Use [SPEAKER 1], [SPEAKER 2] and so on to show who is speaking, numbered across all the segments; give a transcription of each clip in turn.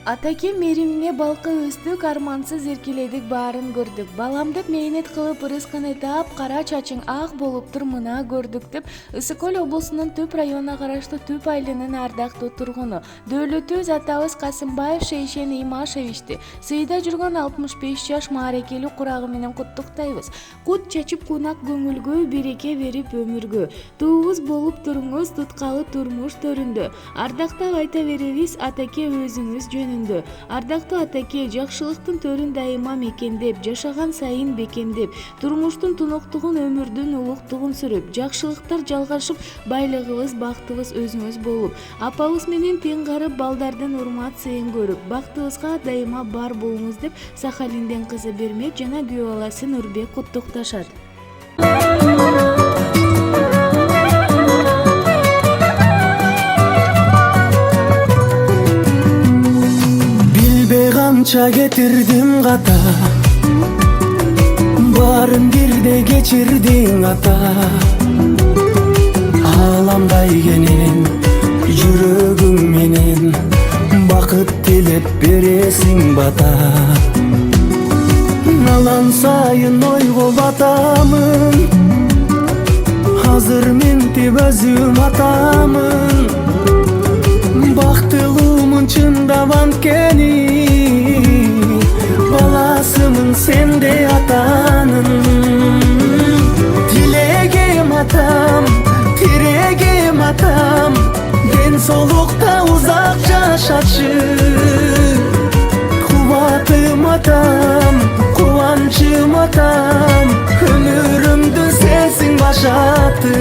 [SPEAKER 1] Атакем меримине балкы өстүк, армансыз эркеледик, баарын көрдүк. Балам деп мээнет кылып ырысканы таап, кара чачың ак болуптур, мына көрдүк деп Ысык-Көл облусунун Түп районуна караштуу Түп айылынын ардактуу тургуну дөөлөтүбүз атабыз Касымбаев Шейшен Имашевичти сыйда жүргөн 65 жаш маарекелүү курагы менен куттуктайбыз. Кут чачып кунак көңүлгө, береке берип өмүргө. Туубуз болуп туруңуз, туткалы турмуш төрүндө. Ардактап айта беребиз атаке өзүңүз жөнүндө. Ардактуу атаке, жакшылыктын төрүн дайыма мекендеп, жашаган сайын бекемдеп, турмуштун тунуктугун, өмүрдүн улуктугун сүрүп, жакшылыктар жалгашып, байлыгыбыз, бактыбыз өзүңүз болуп, апабыз менен тең карып, балдардын урмат сыйын көрүп, бактыбызга дайыма бар болуңуз деп Сахалинден кызы Бермек жана күйөө баласы Нурбек куттукташат.
[SPEAKER 2] Канча кетирдим ката, баарын бирде кечирдиң ата. Аламдай кенен жүрөгүң менен бакыт тилеп бересиң бата. Алан сайын ойго батамын, азыр ментип өзүм атамын. Бактылуумун чындап анткени, баласымын сенде атанын. Тилегим атам, тирегим атам, ден соолукта узак жашачы. Кубатым атам, кубанчым атам, өмүрүмдүн сенсиң башаты.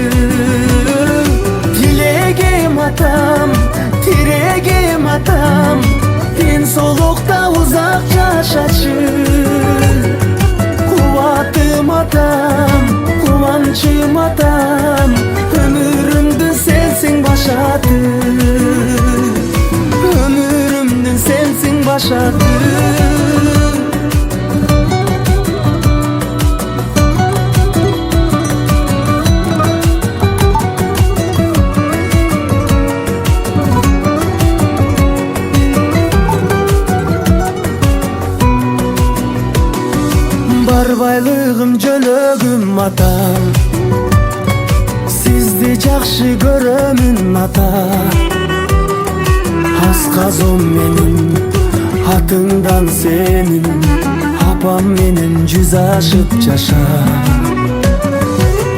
[SPEAKER 2] Тилегим атам, тирегим атам, ден соолукта узак жашачы. Кубатым атам, кубанчым атам, өмүрүмдүн сенсиң башаты. Өмүрүмдүн сенсиң башаты. Бар байлыгым жөлөгүм атам, сизди жакшы көрөмүн ата. Асказом менин атыңдан сенин, апам менен жүз ашып жаша.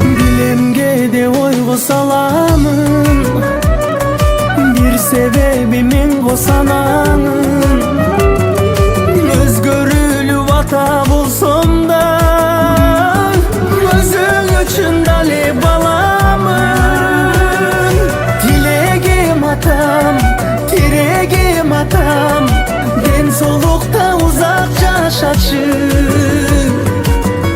[SPEAKER 2] Билемге де ойго саламын, бир себеби мен косанаңын. Өзгөрүлүп ата болсом да, өзүң үчүн дали баламын. Тилегим атам, тирегим атам, ден соолукта узак жашачы.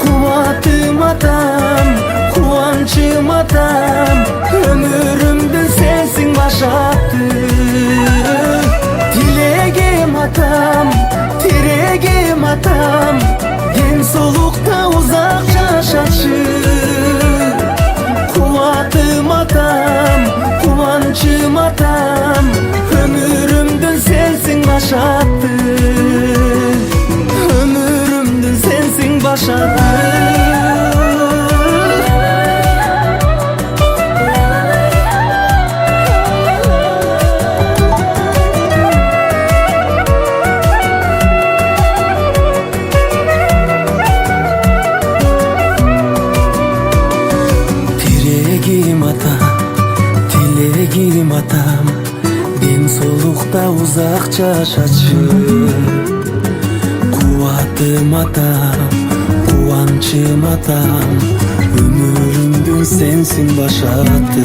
[SPEAKER 2] Кубатым атам, кубанчым атам, өмүрүмдүн сенсиң башаты. Тилегим атам, тирегим атам, ден соолукта узак жашачы. Кубатым атам, кубанчым атам, өмүрүмдүн сенсиң башаты. Өмүрүмдүн сенсиң башаты. Тилегим атам, ден соолукта узак жашачы. Кубатым атам, кубанчым атам, өмүрүмдүн сенсиң башаты.